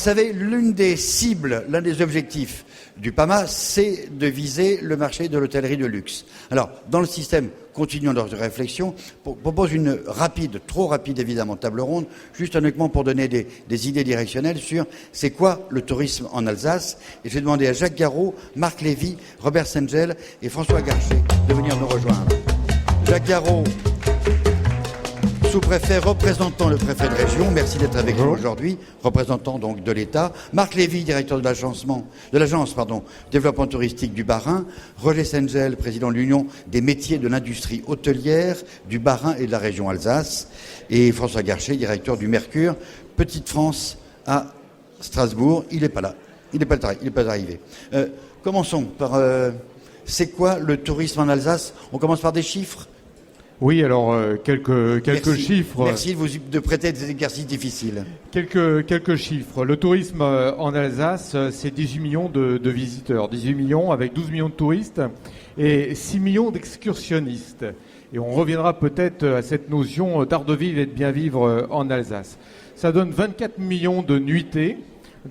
Vous savez, l'une des cibles, l'un des objectifs du PAMA, c'est de viser le marché de l'hôtellerie de luxe. Alors, dans le système, continuons notre réflexion, propose une rapide, trop rapide évidemment, table ronde, juste uniquement pour donner des idées directionnelles sur c'est quoi le tourisme en Alsace. Et j'ai demandé à Jacques Garraud, Marc Lévy, Robert Sengel et François Garcher de venir nous rejoindre. Jacques Garraud, sous-préfet représentant le préfet de région, merci d'être avec nous aujourd'hui, représentant donc de l'État. Marc Lévy, directeur de l'agence développement touristique du Bas-Rhin. Roger Sengel, président de l'Union des métiers de l'industrie hôtelière du Bas-Rhin et de la région Alsace. Et François Garcher, directeur du Mercure, Petite France à Strasbourg. Il n'est pas là, il n'est pas arrivé. Commençons par, c'est quoi le tourisme en Alsace? On commence par des chiffres. Oui, alors quelques chiffres. Merci de prêter des exercices difficiles. Quelques chiffres. Le tourisme en Alsace, c'est 18 millions de visiteurs. 18 millions avec 12 millions de touristes et 6 millions d'excursionnistes. Et on reviendra peut-être à cette notion d'art de vivre et de bien vivre en Alsace. Ça donne 24 millions de nuitées,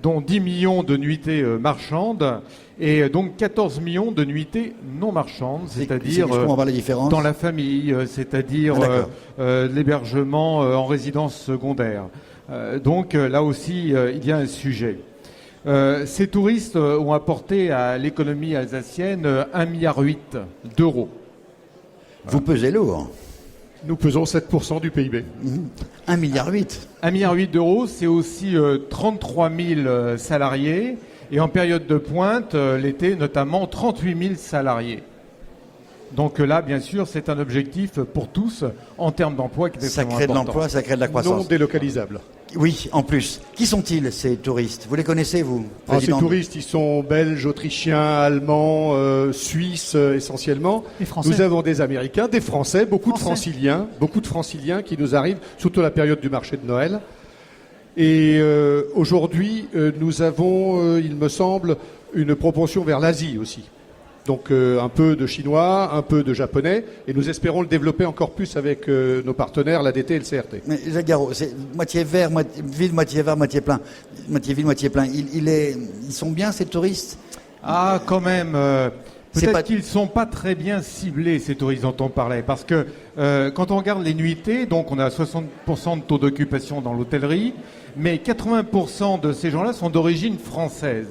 dont 10 millions de nuitées marchandes et donc 14 millions de nuitées non marchandes, c'est-à-dire dans la famille, c'est-à-dire l'hébergement en résidence secondaire. Donc là aussi, il y a un sujet. Ces touristes ont apporté à l'économie alsacienne 1,8 milliard d'euros. Vous pesez lourd. Nous pesons 7% du PIB. 1,8 milliard. 1,8 milliard d'euros, c'est aussi 33 000 salariés. Et en période de pointe, l'été, notamment 38 000 salariés. Donc là, bien sûr, c'est un objectif pour tous en termes d'emploi qui est extrêmement important. Ça crée de l'emploi, ça crée de la croissance. Non délocalisable. Oui, en plus. Qui sont-ils, ces touristes? Vous les connaissez, vous, président? Ces touristes, ils sont belges, autrichiens, allemands, suisses essentiellement. Et français. Nous avons des Américains, des Français, beaucoup de Franciliens qui nous arrivent, surtout la période du marché de Noël. Et aujourd'hui, nous avons, il me semble, une propension vers l'Asie aussi. Donc un peu de Chinois, un peu de Japonais, et nous espérons le développer encore plus avec nos partenaires, l'ADT et le CRT. Mais Jacques Garraud, c'est moitié vert, vide, moitié vert, moitié plein. Moitié vide, moitié plein. Ils sont bien, ces touristes? Ah, quand même. Peut-être qu'ils ne sont pas très bien ciblés, ces touristes dont on parlait. Parce que quand on regarde les nuitées, donc on a 60% de taux d'occupation dans l'hôtellerie, mais 80% de ces gens-là sont d'origine française.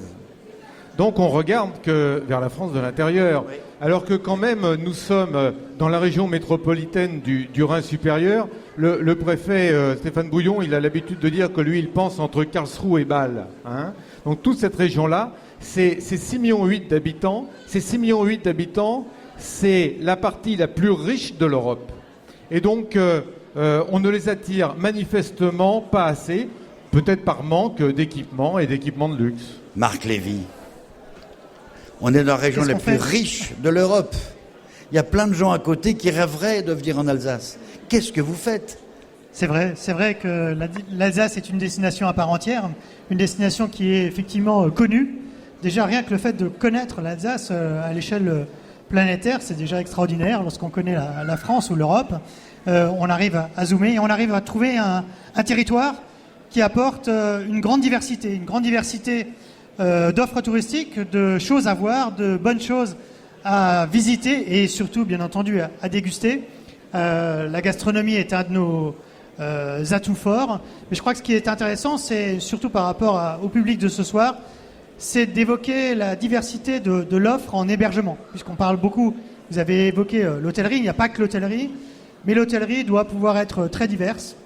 Donc on regarde que vers la France de l'intérieur. Oui. Alors que quand même, nous sommes dans la région métropolitaine du Rhin supérieur. Le préfet Stéphane Bouillon, il a l'habitude de dire que lui, il pense entre Karlsruhe et Bâle. Hein. Donc toute cette région-là, c'est 6,8 millions d'habitants. Ces 6,8 millions d'habitants, c'est la partie la plus riche de l'Europe. Et donc, on ne les attire manifestement pas assez, peut-être par manque d'équipements et d'équipements de luxe. Marc Lévy, on est dans la région la plus riche de l'Europe. Il y a plein de gens à côté qui rêveraient de venir en Alsace. Qu'est-ce que vous faites? C'est vrai que l'Alsace est une destination à part entière, une destination qui est effectivement connue. Déjà, rien que le fait de connaître l'Alsace à l'échelle planétaire, c'est déjà extraordinaire lorsqu'on connaît la France ou l'Europe. On arrive à zoomer et on arrive à trouver un territoire qui apporte une grande diversité d'offres touristiques, de choses à voir, de bonnes choses à visiter et surtout, bien entendu, à déguster. La gastronomie est un de nos atouts forts. Mais je crois que ce qui est intéressant, c'est surtout par rapport au public de ce soir, c'est d'évoquer la diversité de l'offre en hébergement. Puisqu'on parle beaucoup, vous avez évoqué l'hôtellerie, il n'y a pas que l'hôtellerie, mais l'hôtellerie doit pouvoir être très diverse,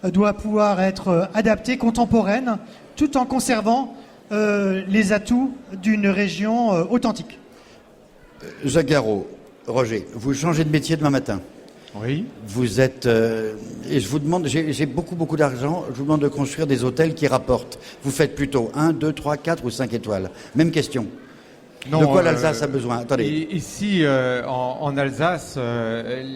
doit pouvoir être adaptée, contemporaine, tout en conservant les atouts d'une région authentique. Jacques Garraud, Roger, vous changez de métier demain matin. Oui. Vous êtes... et je vous demande, j'ai beaucoup d'argent, je vous demande de construire des hôtels qui rapportent. Vous faites plutôt 1, 2, 3, 4 ou 5 étoiles. Même question. De quoi l'Alsace a besoin? Attendez. Ici, en Alsace,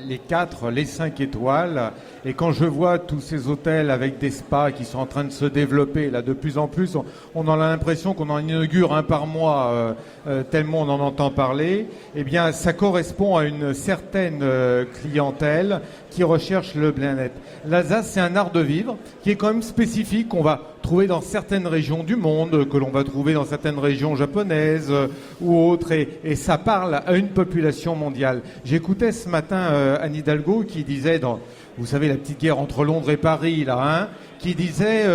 les 5 étoiles, et quand je vois tous ces hôtels avec des spas qui sont en train de se développer, là, de plus en plus, on a l'impression qu'on en inaugure un par mois, tellement on en entend parler, eh bien, ça correspond à une certaine clientèle qui recherche le bien-être. L'Alsace, c'est un art de vivre qui est quand même spécifique, qu'on va trouver dans certaines régions du monde, que l'on va trouver dans certaines régions japonaises ou autres, et ça parle à une population mondiale. J'écoutais ce matin Anne Hidalgo qui disait, vous savez, la petite guerre entre Londres et Paris, là, hein, qui disait...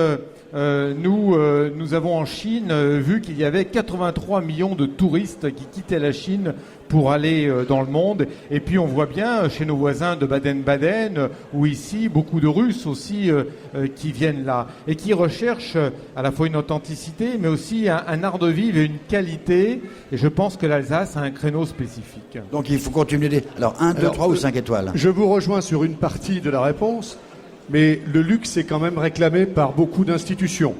nous avons en Chine vu qu'il y avait 83 millions de touristes qui quittaient la Chine pour aller dans le monde. Et puis on voit bien chez nos voisins de Baden-Baden ou ici beaucoup de Russes aussi qui viennent là et qui recherchent à la fois une authenticité mais aussi un art de vivre et une qualité. Et je pense que l'Alsace a un créneau spécifique. Donc il faut continuer. Alors 1, 2, 3 ou 5 étoiles? Je vous rejoins sur une partie de la réponse. Mais le luxe est quand même réclamé par beaucoup d'institutions,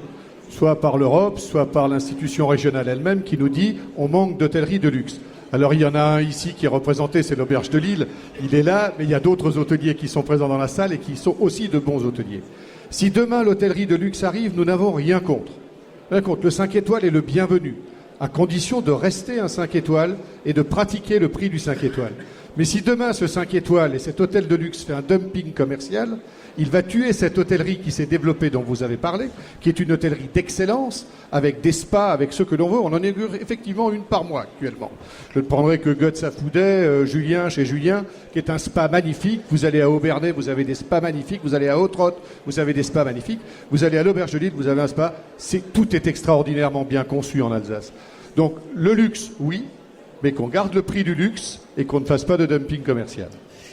soit par l'Europe, soit par l'institution régionale elle-même qui nous dit on manque d'hôtellerie de luxe. Alors il y en a un ici qui est représenté, c'est l'Auberge de Lille, il est là, mais il y a d'autres hôteliers qui sont présents dans la salle et qui sont aussi de bons hôteliers. Si demain l'hôtellerie de luxe arrive, nous n'avons rien contre. Rien contre. Le 5 étoiles est le bienvenu, à condition de rester un 5 étoiles et de pratiquer le prix du 5 étoiles. Mais si demain ce 5 étoiles et cet hôtel de luxe fait un dumping commercial, il va tuer cette hôtellerie qui s'est développée dont vous avez parlé, qui est une hôtellerie d'excellence, avec des spas, avec ce que l'on veut. On en inaugure effectivement une par mois actuellement. Je ne prendrai que Götz à Foudet, Julien chez Julien, qui est un spa magnifique. Vous allez à Aubernais, vous avez des spas magnifiques. Vous allez à Haute-Rotte, vous avez des spas magnifiques. Vous allez à l'Auberge de Lille, vous avez un spa. Tout est extraordinairement bien conçu en Alsace. Donc le luxe, oui, mais qu'on garde le prix du luxe et qu'on ne fasse pas de dumping commercial.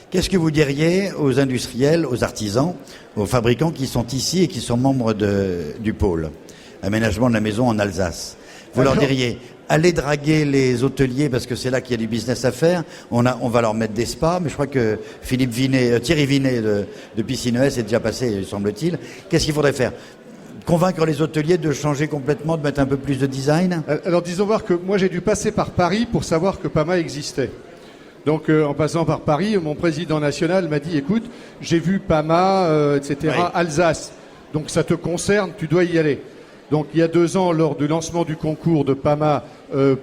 Qu'est-ce que vous diriez aux industriels, aux artisans, aux fabricants qui sont ici et qui sont membres du pôle aménagement de la maison en Alsace? Vous leur diriez, allez draguer les hôteliers parce que c'est là qu'il y a du business à faire. On va leur mettre des spas, mais je crois que Thierry Vinet de Piscine ES est déjà passé, semble-t-il. Qu'est-ce qu'il faudrait faire? Convaincre les hôteliers de changer complètement, de mettre un peu plus de design? Alors disons voir que moi j'ai dû passer par Paris pour savoir que PAMA existait. Donc en passant par Paris, mon président national m'a dit, écoute, j'ai vu PAMA, etc., oui. Alsace, donc ça te concerne, tu dois y aller. Donc il y a 2 ans, lors du lancement du concours de PAMA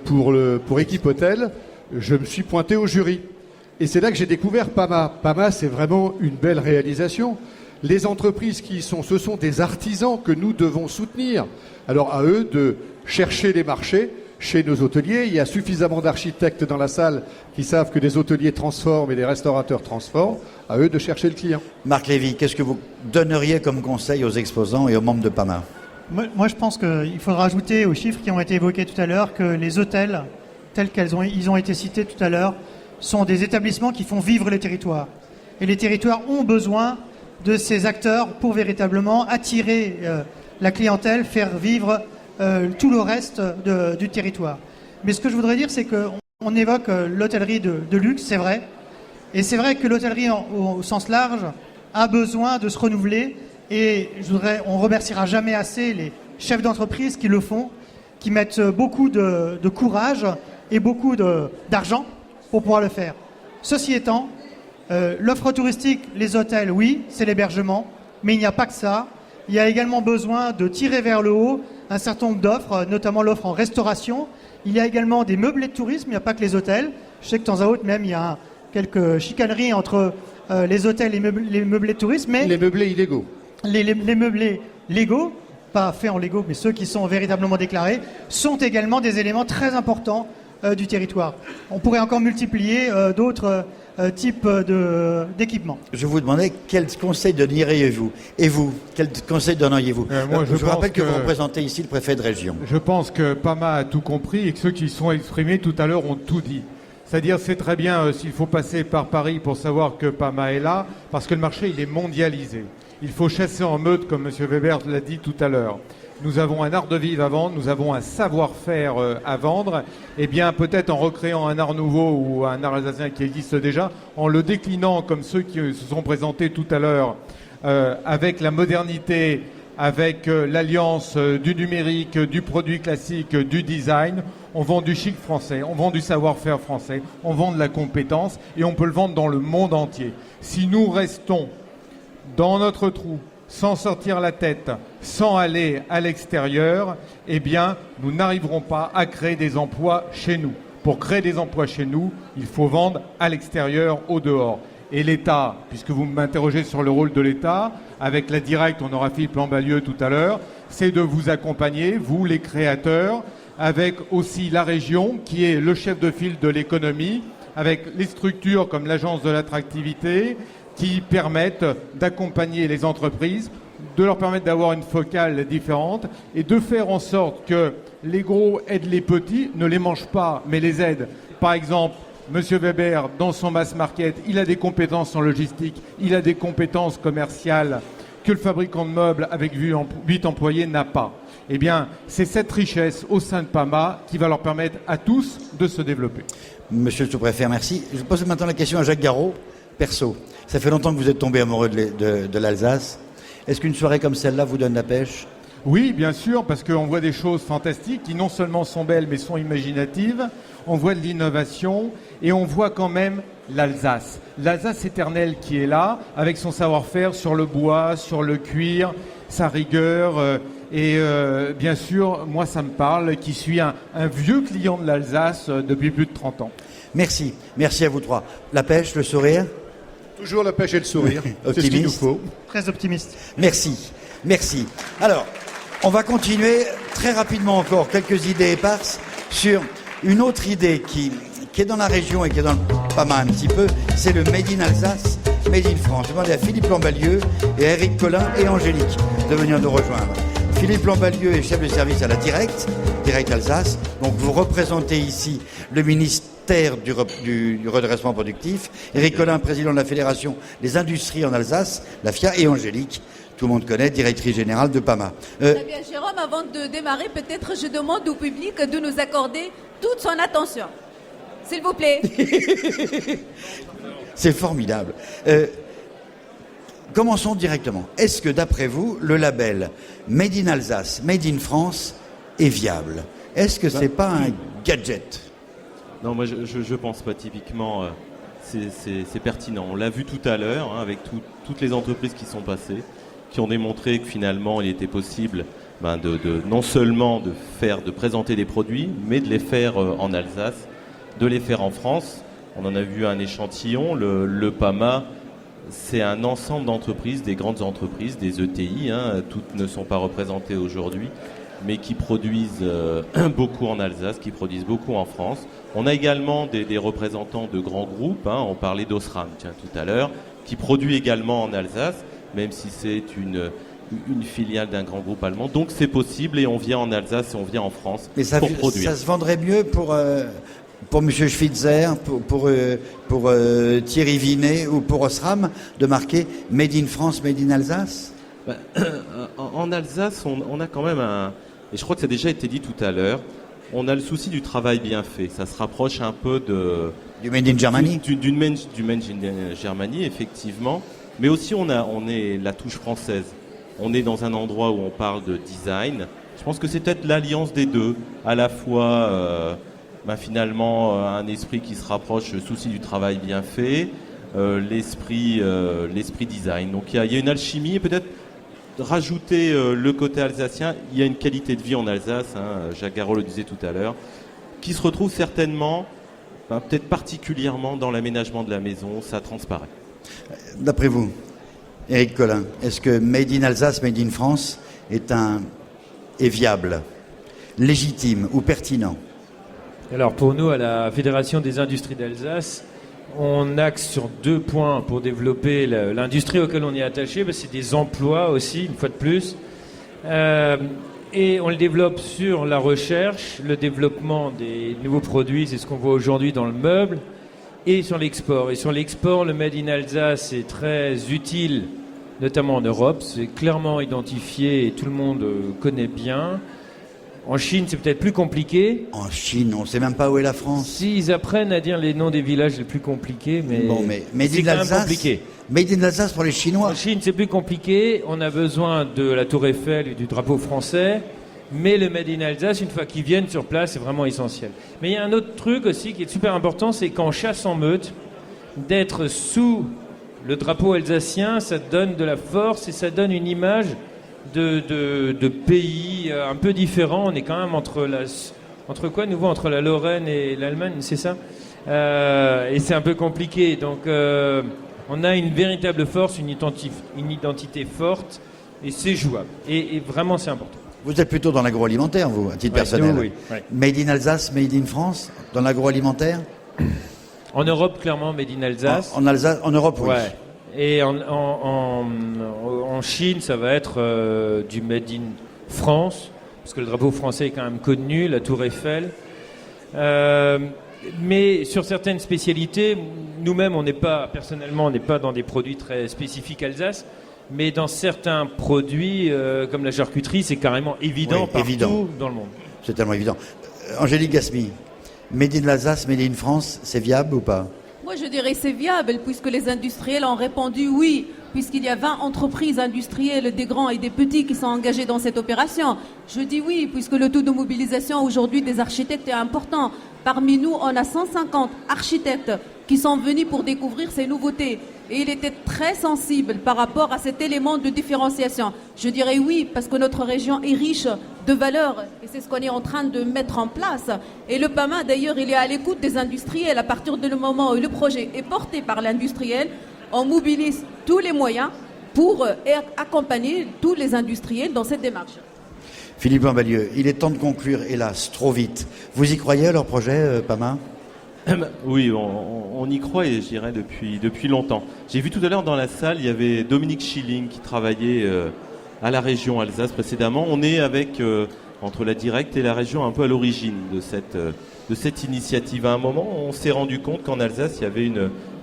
pour équipe hôtel, je me suis pointé au jury. Et c'est là que j'ai découvert PAMA. PAMA, c'est vraiment une belle réalisation. Les entreprises ce sont des artisans que nous devons soutenir. Alors à eux de chercher les marchés. Chez nos hôteliers, il y a suffisamment d'architectes dans la salle qui savent que des hôteliers transforment et des restaurateurs transforment. À eux de chercher le client. Marc Lévy, qu'est-ce que vous donneriez comme conseil aux exposants et aux membres de PAMA? Moi, je pense qu'il faudra ajouter aux chiffres qui ont été évoqués tout à l'heure que les hôtels, tels qu'ils ont été cités tout à l'heure, sont des établissements qui font vivre les territoires. Et les territoires ont besoin de ces acteurs pour véritablement attirer la clientèle, faire vivre tout le reste du territoire. Mais ce que je voudrais dire, c'est qu'on évoque l'hôtellerie de luxe, c'est vrai. Et c'est vrai que l'hôtellerie au sens large a besoin de se renouveler. Et on remerciera jamais assez les chefs d'entreprise qui le font, qui mettent beaucoup de courage et beaucoup d'argent pour pouvoir le faire. Ceci étant, l'offre touristique, les hôtels, oui, c'est l'hébergement, mais il n'y a pas que ça. Il y a également besoin de tirer vers le haut un certain nombre d'offres, notamment l'offre en restauration. Il y a également des meublés de tourisme, il n'y a pas que les hôtels. Je sais que de temps à autre même, il y a quelques chicaneries entre les hôtels et les meublés de tourisme. Mais les meublés illégaux. Les meublés légaux, pas faits en Lego, mais ceux qui sont véritablement déclarés, sont également des éléments très importants du territoire. On pourrait encore multiplier d'autres types d'équipements. Je vous demandais quel conseil donneriez-vous? Et vous, quel conseil donneriez-vous? Je vous rappelle que vous représentez ici le préfet de région. Je pense que PAMA a tout compris et que ceux qui sont exprimés tout à l'heure ont tout dit. C'est-à-dire, c'est très bien s'il faut passer par Paris pour savoir que PAMA est là, parce que le marché, il est mondialisé. Il faut chasser en meute, comme M. Weber l'a dit tout à l'heure. Nous avons un art de vivre à vendre, nous avons un savoir-faire à vendre. Eh bien, peut-être en recréant un art nouveau ou un art alsacien qui existe déjà, en le déclinant comme ceux qui se sont présentés tout à l'heure, avec la modernité avec l'alliance du numérique, du produit classique, du design. On vend du chic français, on vend du savoir-faire français, on vend de la compétence et on peut le vendre dans le monde entier. Si nous restons dans notre trou, sans sortir la tête, sans aller à l'extérieur, eh bien, nous n'arriverons pas à créer des emplois chez nous. Pour créer des emplois chez nous, il faut vendre à l'extérieur, au dehors. Et l'État, puisque vous m'interrogez sur le rôle de l'État, avec la Directe, on aura Philippe Lambalieu tout à l'heure, c'est de vous accompagner, vous les créateurs, avec aussi la région qui est le chef de file de l'économie, avec les structures comme l'Agence de l'attractivité, qui permettent d'accompagner les entreprises, de leur permettre d'avoir une focale différente et de faire en sorte que les gros aident les petits, ne les mangent pas, mais les aident. Par exemple, Monsieur Weber, dans son mass market, il a des compétences en logistique, il a des compétences commerciales que le fabricant de meubles avec 8 employés n'a pas. Eh bien, c'est cette richesse au sein de PAMA qui va leur permettre à tous de se développer. Monsieur le sous-préfet, merci. Je pose maintenant la question à Jacques Garraud, perso. Ça fait longtemps que vous êtes tombé amoureux de l'Alsace. Est-ce qu'une soirée comme celle-là vous donne la pêche ? Oui, bien sûr, parce qu'on voit des choses fantastiques qui non seulement sont belles, mais sont imaginatives. On voit de l'innovation et on voit quand même l'Alsace. L'Alsace éternelle qui est là, avec son savoir-faire sur le bois, sur le cuir, sa rigueur. Et bien sûr, moi, ça me parle, qui suis un vieux client de l'Alsace depuis plus de 30 ans. Merci. Merci à vous trois. La pêche, le sourire ? Toujours la pêche et le sourire. C'est ce qu'il nous faut. Très optimiste. Merci. Merci. Alors, on va continuer très rapidement encore quelques idées éparses sur une autre idée qui est dans la région et qui est dans le PAMA un petit peu, c'est le Made in Alsace, Made in France. Je demande à Philippe Lambalieu et à Eric Collin et Angélique de venir nous rejoindre. Philippe Lambalieu est chef de service à la Directe Alsace. Donc vous représentez ici le ministère du redressement productif. Eric Collin, président de la Fédération des industries en Alsace, la FIA, et Angélique, tout le monde connaît, directrice générale de PAMA. Très bien, Jérôme, avant de démarrer, peut-être je demande au public de nous accorder toute son attention. S'il vous plaît. C'est formidable. Commençons directement. Est-ce que, d'après vous, le label Made in Alsace, Made in France est viable ? Est-ce que c'est pas un gadget ? Non, moi je pense pas. Typiquement, c'est pertinent. On l'a vu tout à l'heure avec toutes les entreprises qui sont passées, qui ont démontré que finalement il était possible non seulement de présenter des produits, mais de les faire en Alsace, de les faire en France. On en a vu un échantillon, le PAMA. C'est un ensemble d'entreprises, des grandes entreprises, des ETI, toutes ne sont pas représentées aujourd'hui, mais qui produisent beaucoup en Alsace, qui produisent beaucoup en France. On a également des représentants de grands groupes, on parlait d'Osram tout à l'heure, qui produit également en Alsace, même si c'est une filiale d'un grand groupe allemand. Donc c'est possible et on vient en Alsace et on vient en France pour produire. Ça se vendrait mieux pour M. Schwitzer, pour Thierry Vinet ou pour Osram de marquer Made in France, Made in Alsace ? En Alsace, on a quand même et je crois que ça a déjà été dit tout à l'heure, on a le souci du travail bien fait. Ça se rapproche un peu du Made in Germany. Du Made in Germany, effectivement. Mais aussi, on est la touche française. On est dans un endroit où on parle de design. Je pense que c'est peut-être l'alliance des deux. À la fois, finalement, un esprit qui se rapproche, le souci du travail bien fait, l'esprit design. Donc il y a une alchimie et peut-être rajouter le côté alsacien. Il y a une qualité de vie en Alsace, Jacques Garraud le disait tout à l'heure, qui se retrouve certainement, peut-être particulièrement dans l'aménagement de la maison, ça transparaît. D'après vous, Eric Collin, est-ce que Made in Alsace, Made in France est viable, légitime ou pertinent ? Alors pour nous, à la Fédération des industries d'Alsace, on axe sur 2 points pour développer l'industrie auquel on est attaché. C'est des emplois aussi, une fois de plus. Et on le développe sur la recherche, le développement des nouveaux produits, c'est ce qu'on voit aujourd'hui dans le meuble, et sur l'export. Et sur l'export, le Made in Alsace est très utile, notamment en Europe. C'est clairement identifié et tout le monde connaît bien. En Chine, c'est peut-être plus compliqué. En Chine, on ne sait même pas où est la France. S'ils apprennent à dire les noms des villages les plus compliqués, mais, Bon, mais Made c'est in quand même Alsace, compliqué. Made in Alsace pour les Chinois. En Chine, c'est plus compliqué. On a besoin de la Tour Eiffel et du drapeau français. Mais le Made in Alsace, une fois qu'ils viennent sur place, c'est vraiment essentiel. Mais il y a un autre truc aussi qui est super important, c'est qu'en chasse en meute, d'être sous le drapeau alsacien, ça donne de la force et ça donne une image de pays un peu différent. On est quand même entre quoi, nouveau, entre la Lorraine et l'Allemagne, c'est ça et c'est un peu compliqué. Donc on a une véritable force, une identité forte, et c'est jouable. Et vraiment, c'est important. Vous êtes plutôt dans l'agroalimentaire, vous, à titre personnel. Nous, oui. Ouais. Made in Alsace, Made in France, dans l'agroalimentaire. En Europe, clairement, Made in Alsace. En Alsace, en Europe, oui. Ouais. Et en Chine, ça va être du Made in France, parce que le drapeau français est quand même connu, la Tour Eiffel. Mais sur certaines spécialités, nous-mêmes, personnellement, on n'est pas dans des produits très spécifiques Alsace, mais dans certains produits, comme la charcuterie, c'est carrément évident partout dans le monde. C'est tellement évident. Angélique Gasmi, Made in Alsace, Made in France, c'est viable ou pas? Moi, je dirais c'est viable, puisque les industriels ont répondu oui, puisqu'il y a 20 entreprises industrielles, des grands et des petits, qui sont engagés dans cette opération. Je dis oui, puisque le taux de mobilisation aujourd'hui des architectes est important. Parmi nous, on a 150 architectes qui sont venus pour découvrir ces nouveautés. Et il était très sensible par rapport à cet élément de différenciation. Je dirais oui, parce que notre région est riche de valeurs, et c'est ce qu'on est en train de mettre en place. Et le PAMA, d'ailleurs, il est à l'écoute des industriels. À partir du moment où le projet est porté par l'industriel, on mobilise tous les moyens pour accompagner tous les industriels dans cette démarche. Philippe Embalieu, il est temps de conclure, hélas, trop vite. Vous y croyez à leur projet, PAMA? Oui, on y croit, et je dirais depuis longtemps. J'ai vu tout à l'heure dans la salle, il y avait Dominique Schilling qui travaillait à la région Alsace précédemment. On est avec, entre la directe et la région, un peu à l'origine de cette initiative. À un moment, on s'est rendu compte qu'en Alsace, il y avait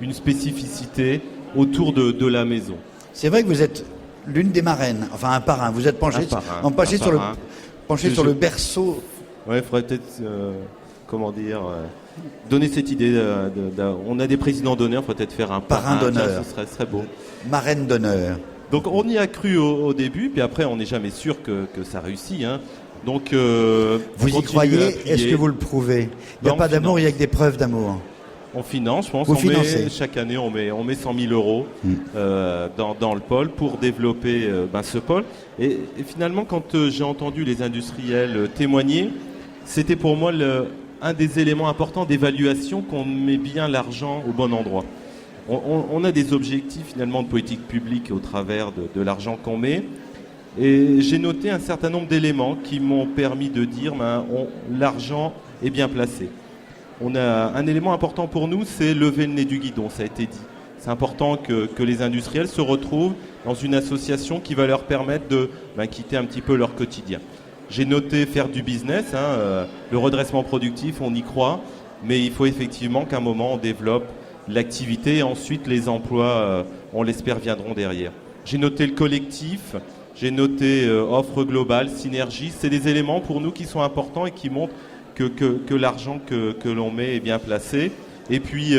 une spécificité autour de la maison. C'est vrai que vous êtes l'une des marraines, enfin un parrain. Vous êtes penché sur le berceau. Oui, il faudrait peut-être, donner cette idée. On a des présidents d'honneur, il faut peut-être faire un parrain d'honneur. Ce serait beau. Marraine d'honneur. Donc on y a cru au début, puis après on n'est jamais sûr que ça réussit. Hein. Donc vous y croyez? Est-ce que vous le prouvez? Il n'y a pas d'amour, il n'y a que des preuves d'amour. On finance, je pense. Chaque année, on met 100 000 euros dans le pôle pour développer ce pôle. Et finalement, quand j'ai entendu les industriels témoigner, c'était pour moi un des éléments importants d'évaluation, qu'on met bien l'argent au bon endroit. On a des objectifs finalement de politique publique au travers de l'argent qu'on met. Et j'ai noté un certain nombre d'éléments qui m'ont permis de dire l'argent est bien placé. On a un élément important pour nous, c'est lever le nez du guidon, ça a été dit. C'est important que les industriels se retrouvent dans une association qui va leur permettre de quitter un petit peu leur quotidien. J'ai noté faire du business, le redressement productif, on y croit, mais il faut effectivement qu'à un moment on développe l'activité, et ensuite les emplois, on l'espère, viendront derrière. J'ai noté le collectif, j'ai noté offre globale, synergie. C'est des éléments pour nous qui sont importants et qui montrent que l'argent que l'on met est bien placé. Et puis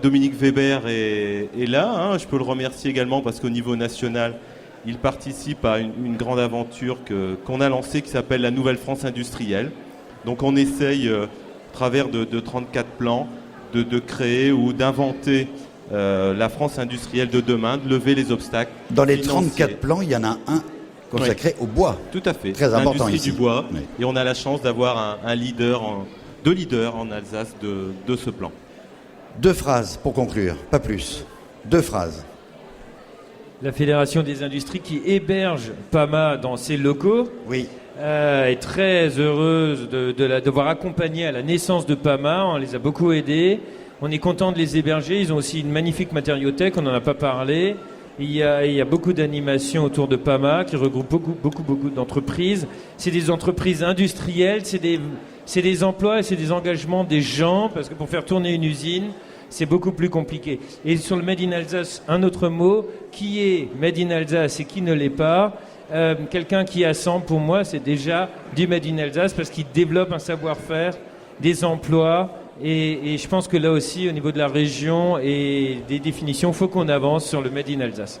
Dominique Weber est là, je peux le remercier également parce qu'au niveau national, il participe à une grande aventure qu'on a lancée qui s'appelle la Nouvelle France industrielle. Donc on essaye, à travers de 34 plans, de créer ou d'inventer la France industrielle de demain, de lever les obstacles. Dans les financiers. 34 plans, il y en a un consacré au bois. Tout à fait. Très important l'industrie ici. du bois. Oui. Et on a la chance d'avoir deux leaders en Alsace de ce plan. 2 phrases pour conclure, pas plus. 2 phrases. La Fédération des industries qui héberge PAMA dans ses locaux Oui. est très heureuse de devoir accompagner à la naissance de PAMA. On les a beaucoup aidés. On est content de les héberger. Ils ont aussi une magnifique matériothèque, on n'en a pas parlé. Il y a beaucoup d'animations autour de PAMA qui regroupent beaucoup d'entreprises. C'est des entreprises industrielles, c'est des emplois et c'est des engagements des gens, parce que pour faire tourner une usine, c'est beaucoup plus compliqué. Et sur le Made in Alsace, un autre mot, qui est Made in Alsace et qui ne l'est pas. quelqu'un qui assemble, pour moi, c'est déjà du Made in Alsace parce qu'il développe un savoir-faire, des emplois. Et je pense que là aussi, au niveau de la région et des définitions, il faut qu'on avance sur le Made in Alsace.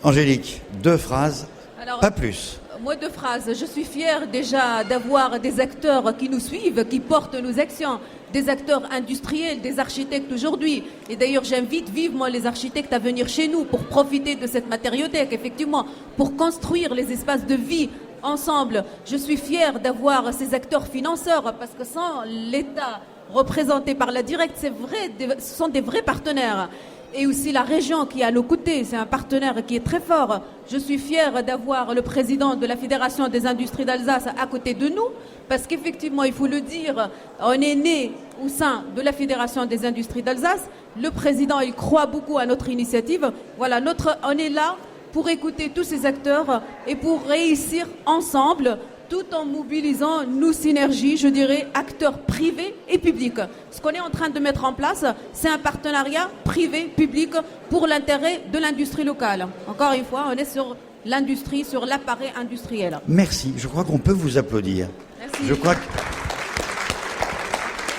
Angélique, 2 phrases, Alors, pas plus. Moi, 2 phrases. Je suis fière déjà d'avoir des acteurs qui nous suivent, qui portent nos actions, des acteurs industriels, des architectes aujourd'hui. Et d'ailleurs, j'invite vivement les architectes à venir chez nous pour profiter de cette matériothèque, effectivement, pour construire les espaces de vie ensemble. Je suis fière d'avoir ces acteurs financeurs parce que sans l'État représenté par la Directe, c'est vrai, ce sont des vrais partenaires. Et aussi la région qui est à nos côtés, c'est un partenaire qui est très fort. Je suis fière d'avoir le président de la Fédération des industries d'Alsace à côté de nous, parce qu'effectivement, il faut le dire, on est né au sein de la Fédération des industries d'Alsace. Le président, il croit beaucoup à notre initiative. Voilà, on est là pour écouter tous ces acteurs et pour réussir ensemble, tout en mobilisant nos synergies, je dirais, acteurs privés et publics. Ce qu'on est en train de mettre en place, c'est un partenariat privé-public pour l'intérêt de l'industrie locale. Encore une fois, on est sur l'industrie, sur l'appareil industriel. Merci. Je crois qu'on peut vous applaudir. Merci. Je crois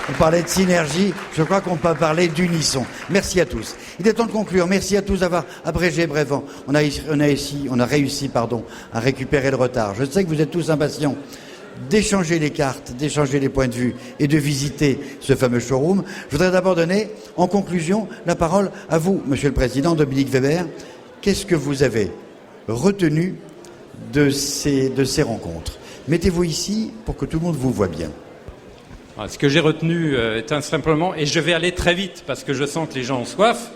qu'on parlait de synergie, je crois qu'on peut parler d'unisson. Merci à tous. Il est temps de conclure. Merci à tous d'avoir abrégé brèvement. On a réussi à récupérer le retard. Je sais que vous êtes tous impatients d'échanger les cartes, d'échanger les points de vue et de visiter ce fameux showroom. Je voudrais d'abord donner, en conclusion, la parole à vous, Monsieur le Président, Dominique Weber. Qu'est-ce que vous avez retenu de ces rencontres? Mettez-vous ici pour que tout le monde vous voit bien. Ce que j'ai retenu est simplement, et je vais aller très vite parce que je sens que les gens ont soif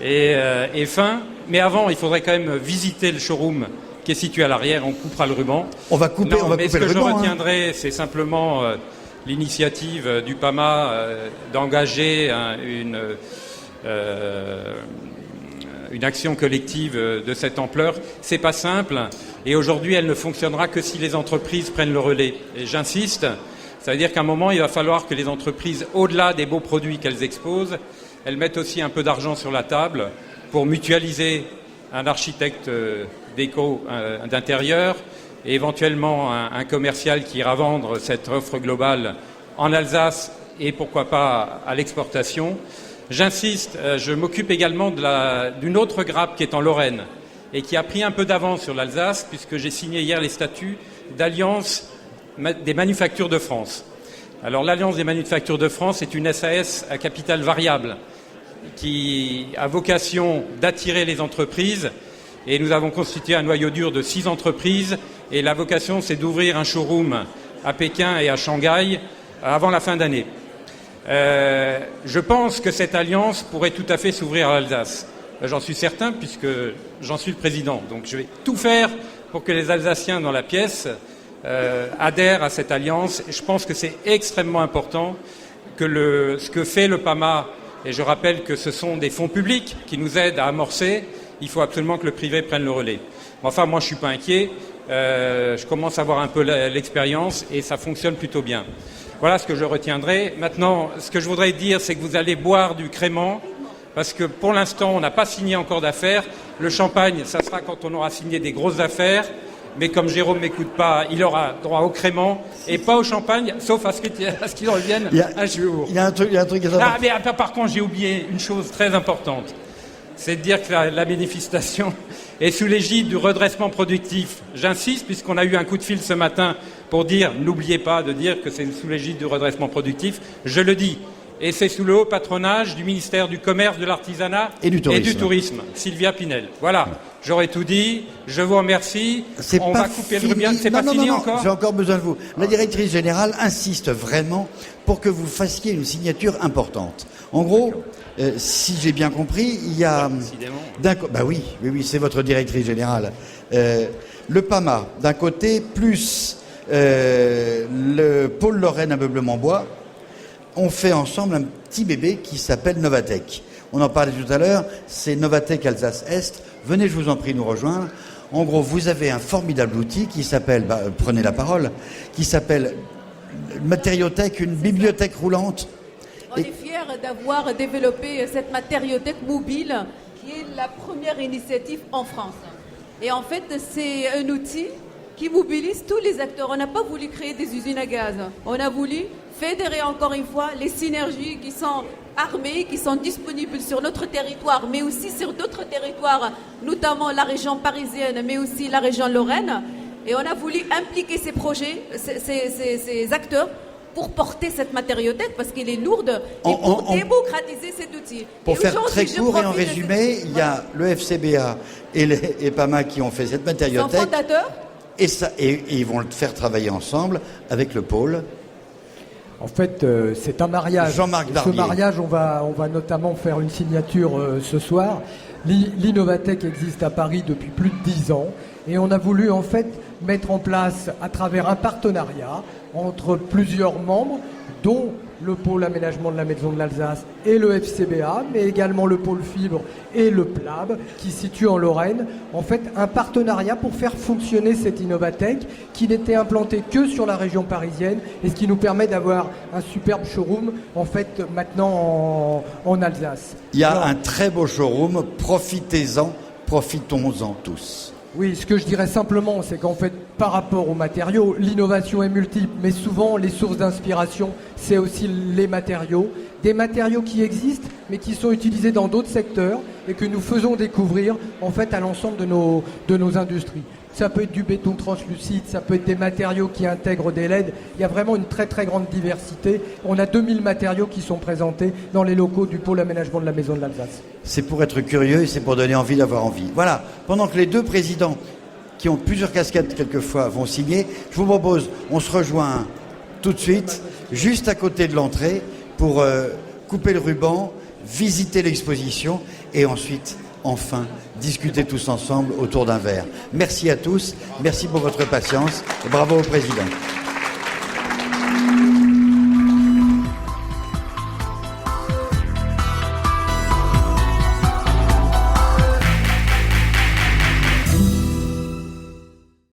et faim, mais avant il faudrait quand même visiter le showroom qui est situé à l'arrière, on coupera le ruban. On va couper le ruban. Ce que je retiendrai, c'est simplement l'initiative du PAMA d'engager une action collective de cette ampleur. C'est pas simple, et aujourd'hui elle ne fonctionnera que si les entreprises prennent le relais. Et j'insiste, ça veut dire qu'à un moment, il va falloir que les entreprises, au-delà des beaux produits qu'elles exposent, elles mettent aussi un peu d'argent sur la table pour mutualiser un architecte déco d'intérieur et éventuellement un commercial qui ira vendre cette offre globale en Alsace et pourquoi pas à l'exportation. J'insiste, je m'occupe également d'une autre grappe qui est en Lorraine et qui a pris un peu d'avance sur l'Alsace puisque j'ai signé hier les statuts d'Alliance des manufactures de France. Alors l'Alliance des manufactures de France est une SAS à capital variable qui a vocation d'attirer les entreprises et nous avons constitué un noyau dur de 6 entreprises et la vocation c'est d'ouvrir un showroom à Pékin et à Shanghai avant la fin d'année. Je pense que cette alliance pourrait tout à fait s'ouvrir à l'Alsace. J'en suis certain puisque j'en suis le président. Donc je vais tout faire pour que les Alsaciens dans la pièce adhèrent à cette alliance. Et je pense que c'est extrêmement important que ce que fait le PAMA, et je rappelle que ce sont des fonds publics qui nous aident à amorcer, il faut absolument que le privé prenne le relais. Enfin, moi je suis pas inquiet, je commence à avoir un peu l'expérience et ça fonctionne plutôt bien. Voilà ce que je retiendrai. Maintenant, ce que je voudrais dire, c'est que vous allez boire du crément, parce que pour l'instant, on n'a pas signé encore d'affaires. Le champagne, ça sera quand on aura signé des grosses affaires. Mais comme Jérôme m'écoute pas, il aura droit au crément et pas au champagne, sauf à ce qu'il revienne un jour. Il y a un truc Ah, mais par contre, j'ai oublié une chose très importante. C'est de dire que la manifestation est sous l'égide du redressement productif. J'insiste, puisqu'on a eu un coup de fil ce matin pour dire, n'oubliez pas de dire que c'est sous l'égide du redressement productif. Je le dis. Et c'est sous le haut patronage du ministère du Commerce, de l'Artisanat et du Tourisme. Sylvia Pinel. Voilà. J'aurais tout dit. Je vous remercie. On va couper le ruban. C'est pas fini encore ? J'ai encore besoin de vous. La directrice générale insiste vraiment pour que vous fassiez une signature importante. En gros, si j'ai bien compris, il y a... Bah oui, c'est votre directrice générale. Le PAMA, d'un côté, plus le pôle Lorraine Ameublement Bois, on fait ensemble un petit bébé qui s'appelle Novatech. On en parlait tout à l'heure, c'est Novatech Alsace-Est. Venez, je vous en prie, nous rejoindre. En gros, vous avez un formidable outil qui s'appelle, prenez la parole, qui s'appelle Matériothèque, une bibliothèque roulante. On est fiers d'avoir développé cette matériothèque mobile qui est la première initiative en France. Et en fait, c'est un outil qui mobilise tous les acteurs. On n'a pas voulu créer des usines à gaz. On a voulu fédérer encore une fois les synergies qui sont armées, qui sont disponibles sur notre territoire, mais aussi sur d'autres territoires, notamment la région parisienne, mais aussi la région Lorraine. Et on a voulu impliquer ces projets, ces acteurs, pour porter cette matériothèque, parce qu'elle est lourde, et pour démocratiser cet outil. Pour faire très court et en résumé, il y a le FCBA et PAMA qui ont fait cette matériothèque. Ils sont fondateurs. Et ils vont le faire travailler ensemble avec le pôle. En fait, c'est un mariage. Jean-Marc Barbier. Ce mariage, on va notamment faire une signature ce soir. L'Innovatech existe à Paris depuis plus de 10 ans. Et on a voulu en fait mettre en place, à travers un partenariat entre plusieurs membres, dont le pôle aménagement de la Maison de l'Alsace et le FCBA, mais également le pôle fibre et le PLAB, qui se situe en Lorraine. En fait, un partenariat pour faire fonctionner cette Innovatech, qui n'était implantée que sur la région parisienne, et ce qui nous permet d'avoir un superbe showroom, en fait, maintenant en Alsace. Il y a un très beau showroom, profitez-en, profitons-en tous. Oui, ce que je dirais simplement, c'est qu'en fait, par rapport aux matériaux, l'innovation est multiple, mais souvent, les sources d'inspiration, c'est aussi les matériaux. Des matériaux qui existent, mais qui sont utilisés dans d'autres secteurs et que nous faisons découvrir, en fait, à l'ensemble de nos industries. Ça peut être du béton translucide, ça peut être des matériaux qui intègrent des LED. Il y a vraiment une très très grande diversité. On a 2000 matériaux qui sont présentés dans les locaux du pôle aménagement de la Maison de l'Alsace. C'est pour être curieux et c'est pour donner envie d'avoir envie. Voilà, pendant que les deux présidents qui ont plusieurs casquettes quelquefois vont signer, je vous propose, on se rejoint tout de suite, juste à côté de l'entrée, pour couper le ruban, visiter l'exposition et ensuite, enfin, discuter tous ensemble autour d'un verre. Merci à tous, merci pour votre patience et bravo au président.